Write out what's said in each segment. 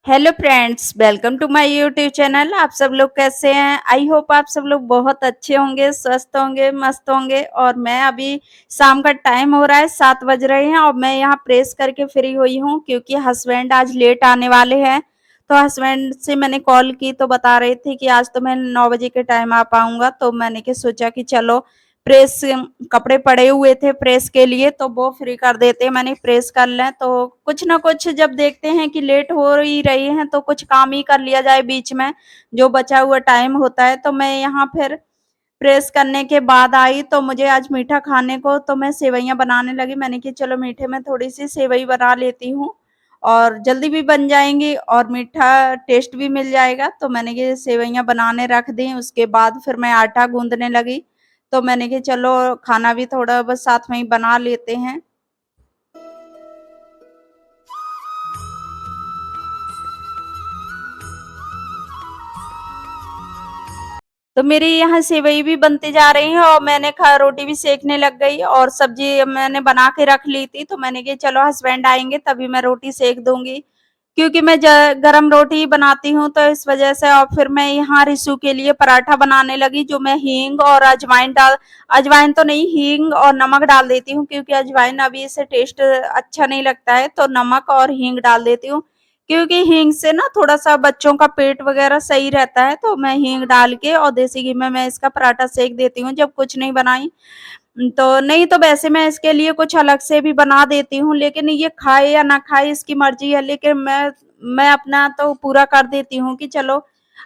Hello friends, welcome to my YouTube channel. आप सब लोग कैसे हैं? आई होप आप सब लोग बहुत अच्छे होंगे, स्वस्थ होंगे, मस्त होंगे। और मैं अभी शाम का टाइम हो रहा है, 7 बज रहे हैं और मैं यहाँ प्रेस करके फ्री हुई हूँ क्योंकि हस्बैंड आज लेट आने वाले हैं। तो हस्बैंड से मैंने कॉल की तो बता रहे थे कि आज तो मैं 9 बजे के टाइम आ पाऊंगा। तो मैंने के सोचा कि चलो प्रेस कपड़े पड़े हुए थे प्रेस के लिए तो वो फ्री कर देते हैं, मैंने प्रेस कर लें। तो कुछ ना कुछ जब देखते हैं कि लेट हो ही रही है तो कुछ काम ही कर लिया जाए बीच में, जो बचा हुआ टाइम होता है। तो मैं यहाँ फिर प्रेस करने के बाद आई तो मुझे आज मीठा खाने को, तो मैं सेवइयाँ बनाने लगी। मैंने कि चलो मीठे में थोड़ी सी सेवई बना लेती हूँ और जल्दी भी बन जाएंगी और मीठा टेस्ट भी मिल जाएगा। तो मैंने कि सेवइयाँ बनाने रख दी। उसके बाद फिर मैं आटा गूंदने लगी। तो मैंने कि चलो खाना भी थोड़ा बस साथ में ही बना लेते हैं। तो मेरी यहाँ सेवई भी बनती जा रही है और मैंने खा रोटी भी सेकने लग गई और सब्जी मैंने बना के रख ली थी। तो मैंने कि चलो हस्बैंड आएंगे तभी मैं रोटी सेक दूंगी क्योंकि मैं गरम रोटी बनाती हूँ। तो इस वजह से और फिर मैं यहाँ रिशु के लिए पराठा बनाने लगी, जो मैं हींग और अजवाइन तो नहीं, हींग और नमक डाल देती हूँ क्योंकि अजवाइन अभी इससे टेस्ट अच्छा नहीं लगता है। तो नमक और हींग डाल देती हूँ क्योंकि हींग से ना थोड़ा-सा बच्चों का पेट वगैरह सही रहता है। तो मैं हींग डाल के और देसी घी में मैं इसका पराठा सेक देती हूँ जब कुछ नहीं बनाई। तो नहीं तो वैसे मैं इसके लिए कुछ अलग से भी बना देती हूँ, लेकिन ये खाए या ना खाए इसकी मर्ज़ी है। लेकिन मैं अपना तो पूरा कर देती हूँ कि चलो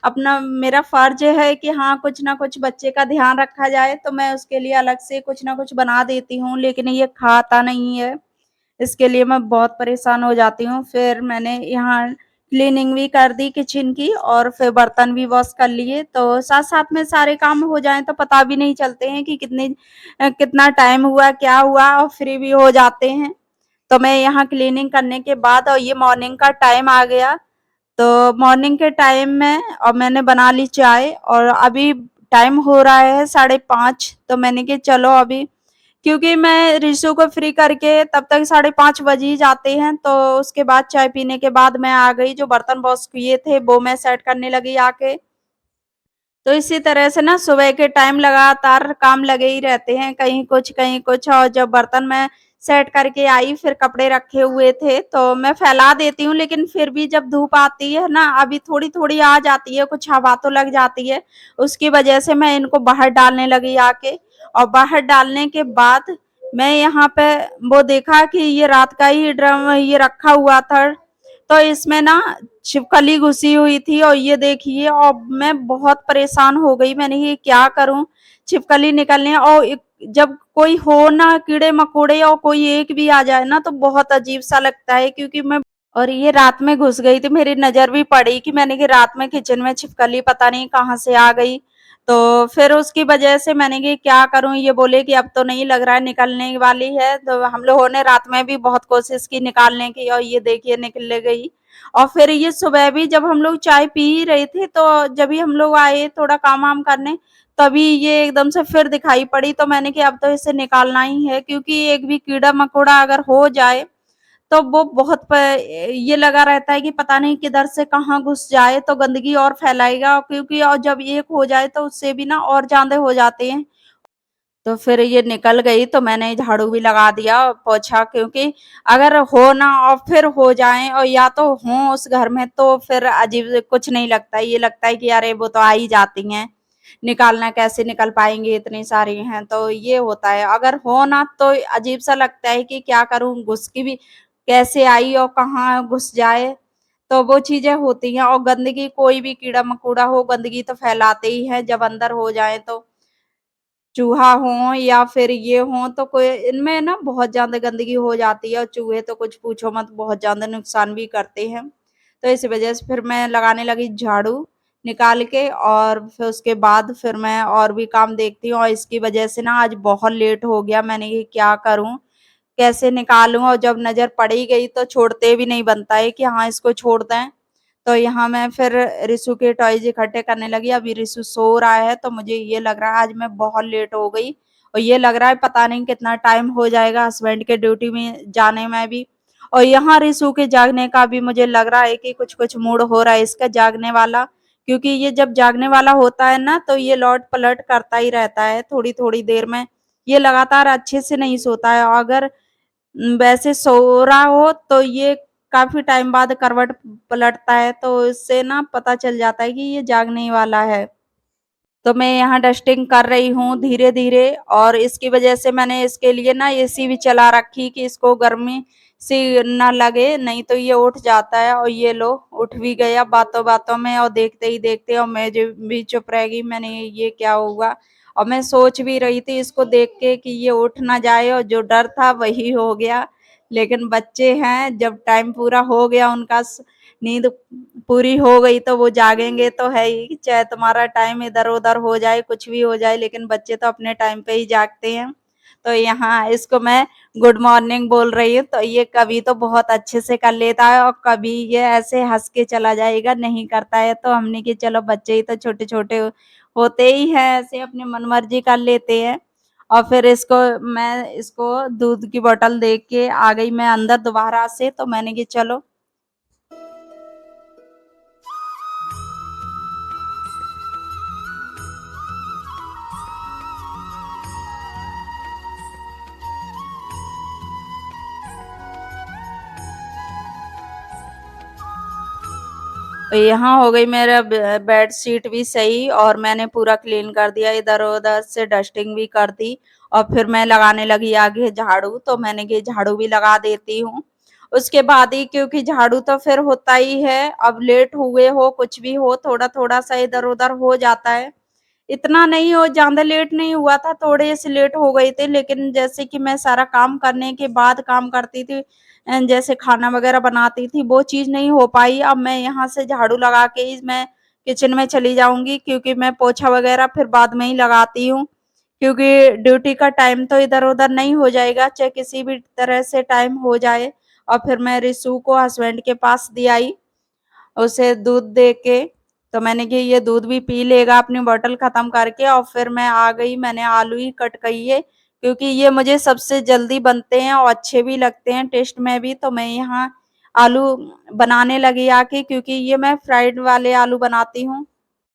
अपना मेरा फ़र्ज़ है कि हाँ, कुछ ना कुछ बच्चे का ध्यान रखा जाए, तो मैं उसके लिए अलग से कुछ ना कुछ बना देती हूँ, लेकिन ये खाता नहीं है। इसके लिए मैं बहुत परेशान हो जाती हूँ। फिर मैंने यहाँ क्लीनिंग भी कर दी किचन की और फिर बर्तन भी वॉश कर लिए। तो साथ-साथ में सारे काम हो जाएँ तो पता भी नहीं चलते हैं कि कितना टाइम हुआ, क्या हुआ और फ्री भी हो जाते हैं। तो मैं यहाँ क्लीनिंग करने के बाद और ये मॉर्निंग का टाइम आ गया। तो मॉर्निंग के टाइम में और मैंने बना ली चाय और अभी टाइम हो रहा है 5:30। तो मैंने कि चलो अभी क्योंकि मैं रिशु को फ्री करके तब तक 5:30 बज ही जाते हैं। तो उसके बाद चाय पीने के बाद मैं आ गई, जो बर्तन वॉश किए थे वो मैं सेट करने लगी आके। तो इसी तरह से ना सुबह के टाइम लगातार काम लगे ही रहते हैं, कहीं कुछ। और जब बर्तन मैं सेट करके आई फिर कपड़े रखे हुए थे तो मैं फैला देती हूँ, लेकिन फिर भी जब धूप आती है ना, अभी थोड़ी-थोड़ी आ जाती है, कुछ हवा तो लग जाती है, उसकी वजह से मैं इनको बाहर डालने लगी आके। और बाहर डालने के बाद मैं यहाँ पे वो देखा कि ये रात का ही ड्रम ये रखा हुआ था, तो इसमें ना छिपकली घुसी हुई थी और ये देखिए और मैं बहुत परेशान हो गई। मैंने ये क्या करूं, छिपकली निकलने और जब कोई हो ना कीड़े मकोड़े और कोई एक भी आ जाए ना तो बहुत अजीब सा लगता है क्योंकि मैं और ये रात में घुस गई थी। मेरी नजर भी पड़ी कि मैंने कि रात में किचन में छिपकली पता नहीं कहाँ से आ गई। तो फिर उसकी वजह से मैंने कि क्या करूं, ये बोले कि अब तो नहीं लग रहा है निकलने वाली है। तो हम लोगों ने रात में भी बहुत कोशिश की निकालने की और ये देखिए निकल गई। और फिर ये सुबह भी जब हम लोग चाय पी ही रहे थे तो जब भी हम लोग आए थोड़ा काम वाम करने, तभी ये एकदम से फिर दिखाई पड़ी। तो मैंने कि अब तो इसे निकालना ही है क्योंकि एक भी कीड़ा मकोड़ा अगर हो जाए तो वो बहुत ये लगा रहता है कि पता नहीं किधर से कहाँ घुस जाए तो गंदगी और फैलाएगा, क्योंकि और जब एक हो जाए तो उससे भी ना और ज्यादा हो जाते हैं। तो फिर ये निकल गई तो मैंने झाड़ू भी लगा दिया और पोछा, क्योंकि अगर हो ना और फिर हो जाए और या तो हो उस घर में तो फिर अजीब कुछ नहीं लगता, ये लगता है कि अरे वो तो आ ही जाती हैं, निकालना कैसे निकल पाएंगे, इतनी सारी हैं। तो ये होता है, अगर हो ना तो अजीब सा लगता है कि क्या करूं, घुस की भी कैसे आई और कहाँ घुस जाए। तो वो चीजें होती हैं और गंदगी, कोई भी कीड़ा मकोड़ा हो गंदगी तो फैलाते ही है जब अंदर हो जाए। तो चूहा हो या फिर ये हो तो कोई इनमें ना बहुत ज़्यादा गंदगी हो जाती है और चूहे तो कुछ पूछो मत, बहुत ज़्यादा नुकसान भी करते हैं। तो इस वजह से फिर मैं लगाने लगी झाड़ू निकाल के और फिर उसके बाद फिर मैं और भी काम देखती हूँ और इसकी वजह से ना आज बहुत लेट हो गया। मैंने ये क्या करूँ, कैसे निकालूँ, और जब नज़र पड़ ही गई तो छोड़ते भी नहीं बनता है कि हाँ, इसको छोड़ दें। तो यहाँ मैं फिर रिशु के टॉयज इकट्ठे करने लगी। अभी रिशु सो रहा है तो मुझे ये लग रहा है आज मैं बहुत लेट हो गई और ये लग रहा है पता नहीं कितना टाइम हो जाएगा हस्बैंड के ड्यूटी में जाने में भी। और यहाँ रिशु के जागने का भी मुझे लग रहा है कि कुछ-कुछ मूड हो रहा है इसका जागने वाला, क्योंकि ये जब जागने वाला होता है ना तो ये लौट-पलट करता ही रहता है थोड़ी-थोड़ी देर में। ये लगातार अच्छे से नहीं सोता है, अगर वैसे सो रहा हो तो ये काफ़ी टाइम बाद करवट पलटता है, तो इससे ना पता चल जाता है कि ये जागने ही वाला है। तो मैं यहाँ डस्टिंग कर रही हूँ धीरे-धीरे, और इसकी वजह से मैंने इसके लिए ना एसी भी चला रखी कि इसको गर्मी सी ना लगे, नहीं तो ये उठ जाता है। और ये लो उठ भी गया बातों-बातों में, और देखते ही देखते और मैं जो भी चुप रह गई। मैंने ये क्या हुआ? और मैं सोच भी रही थी इसको देख के कि ये उठ ना जाए, और जो डर था वही हो गया। लेकिन बच्चे हैं, जब टाइम पूरा हो गया उनका नींद पूरी हो गई तो वो जागेंगे तो है ही, चाहे तुम्हारा टाइम इधर-उधर हो जाए, कुछ भी हो जाए, लेकिन बच्चे तो अपने टाइम पे ही जागते हैं। तो यहाँ इसको मैं गुड मॉर्निंग बोल रही हूँ, तो ये कभी तो बहुत अच्छे से कर लेता है और कभी ये ऐसे हँस के चला जाएगा, नहीं करता है। तो हमने कि चलो बच्चे ही तो छोटे-छोटे होते ही हैं, ऐसे अपनी मनमर्जी कर लेते हैं। और फिर इसको दूध की बोतल दे के आ गई मैं अंदर दोबारा से, तो मैंने कि चलो। यहाँ हो गई मेरा बेडशीट भी सही, और मैंने पूरा क्लीन कर दिया, इधर-उधर से डस्टिंग भी कर दी। और फिर मैं लगाने लगी आगे झाड़ू, तो मैंने कि झाड़ू भी लगा देती हूँ। उसके बाद ही, क्योंकि झाड़ू तो फिर होता ही है, अब लेट हुए हो कुछ भी हो, थोड़ा-थोड़ा सा इधर-उधर हो जाता है। इतना नहीं हो, ज़्यादा लेट नहीं हुआ था, थोड़े से लेट हो गए थे, लेकिन जैसे कि मैं सारा काम करने के बाद काम करती थी, जैसे खाना वगैरह बनाती थी, वो चीज़ नहीं हो पाई। अब मैं यहाँ से झाड़ू लगा के ही मैं किचन में चली जाऊँगी, क्योंकि मैं पोछा वगैरह फिर बाद में ही लगाती हूँ, क्योंकि ड्यूटी का टाइम तो इधर-उधर नहीं हो जाएगा, चाहे किसी भी तरह से टाइम हो जाए। और फिर मैं रिशु को हस्बैंड के पास दे आई। उसे दूध दे के, तो मैंने कि ये दूध भी पी लेगा अपनी बॉटल खत्म करके, और फिर मैं आ गई, मैंने आलू ही कट किए, क्योंकि ये मुझे सबसे जल्दी बनते हैं और अच्छे भी लगते हैं टेस्ट में भी। तो मैं यहाँ आलू बनाने लगी आके, क्योंकि ये मैं फ्राइड वाले आलू बनाती हूँ,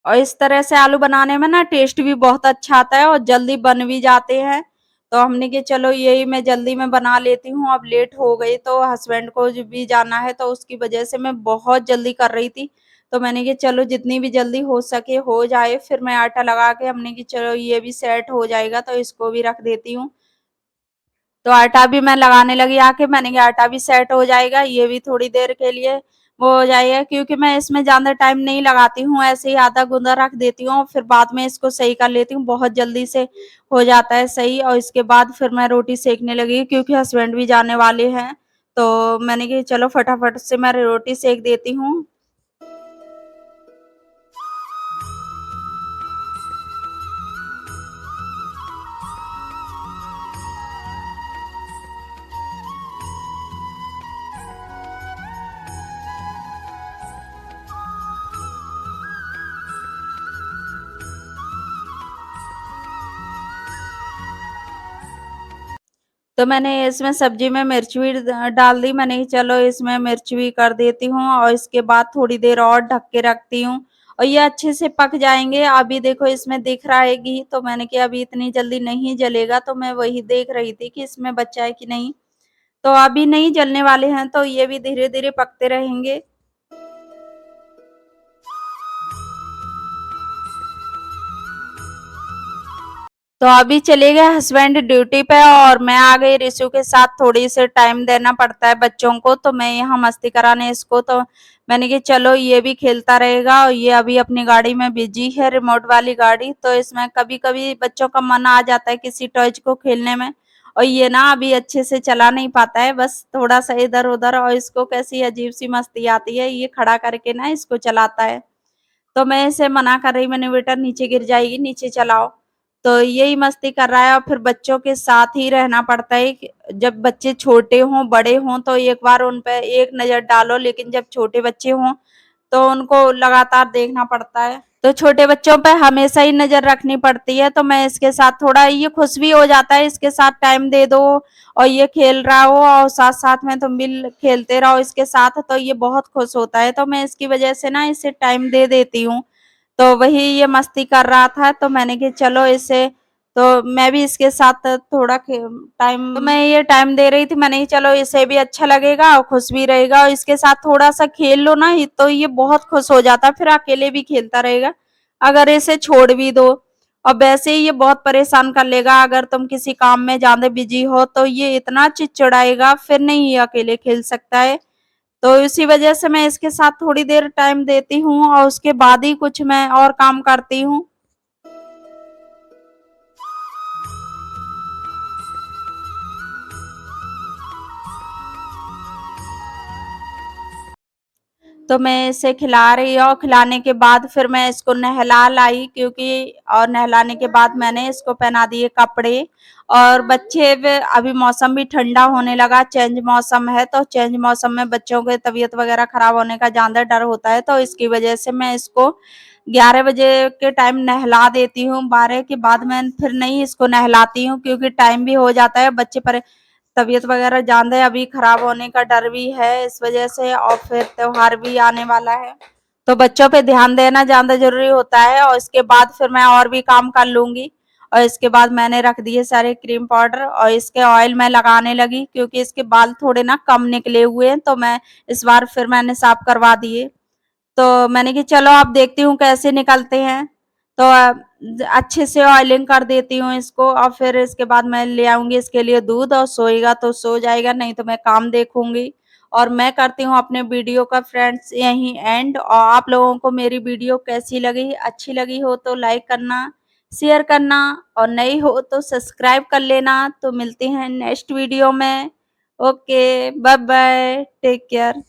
और इस तरह से आलू बनाने में ना टेस्ट भी बहुत अच्छा आता है और जल्दी बन भी जाते हैं। तो हमने कि चलो यही मैं जल्दी में बना लेती हूँ, अब लेट हो गई तो हस्बैंड को भी जाना है, तो उसकी वजह से मैं बहुत जल्दी कर रही थी। तो मैंने कि चलो जितनी भी जल्दी हो सके हो जाए, फिर मैं आटा लगा के हमने कि चलो ये भी सेट हो जाएगा, तो इसको भी रख देती हूँ। तो आटा भी मैं लगाने लगी आके, मैंने कहा आटा भी सेट हो जाएगा, ये भी थोड़ी देर के लिए वो हो जाएगा, क्योंकि मैं इसमें ज़्यादा टाइम नहीं लगाती हूँ, ऐसे ही आधा गूँदा रख देती हूँ, फिर बाद में इसको सही कर लेती हूँ, बहुत जल्दी से हो जाता है सही। और इसके बाद फिर मैं रोटी सेकने लगी, क्योंकि हस्बैंड भी जाने वाले हैं, तो मैंने कहा चलो फटाफट से मैं रोटी सेक देती हूँ। तो मैंने इसमें सब्जी में मिर्च भी डाल दी, मैंने कि चलो इसमें मिर्च भी कर देती हूँ, और इसके बाद थोड़ी देर और ढक के रखती हूँ, और ये अच्छे से पक जाएंगे। अभी देखो इसमें दिख रहा है घी, तो मैंने कि अभी इतनी जल्दी नहीं जलेगा, तो मैं वही देख रही थी कि इसमें बचा है कि नहीं। तो अभी नहीं जलने वाले हैं, तो ये भी धीरे धीरे पकते रहेंगे। तो अभी चले गए हस्बैंड ड्यूटी पे, और मैं आ गई रिशु के साथ, थोड़ी से टाइम देना पड़ता है बच्चों को, तो मैं यहाँ मस्ती कराने इसको, तो मैंने कि चलो ये भी खेलता रहेगा, और ये अभी अपनी गाड़ी में बिजी है, रिमोट वाली गाड़ी, तो इसमें कभी कभी बच्चों का मन आ जाता है किसी टॉयज को खेलने में, और ये ना अभी अच्छे से चला नहीं पाता है, बस थोड़ा सा इधर उधर, और इसको कैसी अजीब सी मस्ती आती है, ये खड़ा करके ना इसको चलाता है। तो मैं इसे मना कर रही, मैंने बेटा नीचे गिर जाएगी, नीचे चलाओ। तो यही मस्ती कर रहा है, और फिर बच्चों के साथ ही रहना पड़ता है जब बच्चे छोटे हों बड़े हों, तो एक बार उन पे एक नज़र डालो, लेकिन जब छोटे बच्चे हों तो उनको लगातार देखना पड़ता है। तो छोटे बच्चों पे हमेशा ही नज़र रखनी पड़ती है, तो मैं इसके साथ थोड़ा ये खुश भी हो जाता है, इसके साथ टाइम दे दो और ये खेल रहा हो और साथ-साथ में तुम भी खेलते रहो इसके साथ, तो ये बहुत खुश होता है। तो मैं इसकी वजह से ना इसे टाइम दे देती हूँ। तो वही ये मस्ती कर रहा था, तो मैंने कि चलो इसे तो मैं भी इसके साथ थोड़ा टाइम तो मैं ये टाइम दे रही थी, मैंने कि चलो इसे भी अच्छा लगेगा और खुश भी रहेगा और इसके साथ थोड़ा-सा खेल लो ना तो ये बहुत खुश हो जाता है, फिर अकेले भी खेलता रहेगा। अगर इसे छोड़ भी दो और वैसे ही ये बहुत परेशान कर लेगा, अगर तुम किसी काम में ज़्यादा बिज़ी हो तो ये इतना चिड़चिड़ाएगा, फिर नहीं ये अकेले खेल सकता है। तो इसी वजह से मैं इसके साथ थोड़ी देर टाइम देती हूँ और उसके बाद ही कुछ मैं और काम करती हूँ। तो मैं इसे खिला रही और खिलाने के बाद फिर मैं इसको नहला लाई क्योंकि और नहलाने के बाद मैंने इसको पहना दिए कपड़े और बच्चे अभी मौसम भी ठंडा होने लगा, चेंज मौसम है तो चेंज मौसम में बच्चों के तबीयत वगैरह खराब होने का ज़्यादा डर होता है, तो इसकी वजह से मैं इसको 11 बजे के टाइम नहला देती हूँ। 12 के बाद मैं फिर नहीं इसको नहलाती हूँ क्योंकि टाइम भी हो जाता है, बच्चे पर तबीयत वगैरह ज़्यादा अभी खराब होने का डर भी है इस वजह से और फिर त्योहार भी आने वाला है। तो बच्चों पे ध्यान देना ज़्यादा ज़रूरी होता है और इसके बाद फिर मैं और भी काम कर लूँगी। और इसके बाद मैंने रख दिए सारे क्रीम पाउडर और इसके ऑयल मैं लगाने लगी क्योंकि इसके बाल थोड़े ना कम निकले हुए हैं, तो मैं इस बार फिर मैंने साफ करवा दिए। तो मैंने कि चलो अब देखती हूँ कैसे निकलते हैं। तो अच्छे से ऑयलिंग कर देती हूँ इसको और फिर इसके बाद मैं ले आऊँगी इसके लिए दूध और सोएगा तो सो जाएगा, नहीं तो मैं काम देखूँगी। और मैं करती हूँ अपने वीडियो का फ्रेंड्स यहीं एंड और आप लोगों को मेरी वीडियो कैसी लगी? अच्छी लगी हो तो लाइक करना, शेयर करना और नई हो तो सब्सक्राइब कर लेना। तो मिलते हैं नेक्स्ट वीडियो में। Okay, bye bye, take care.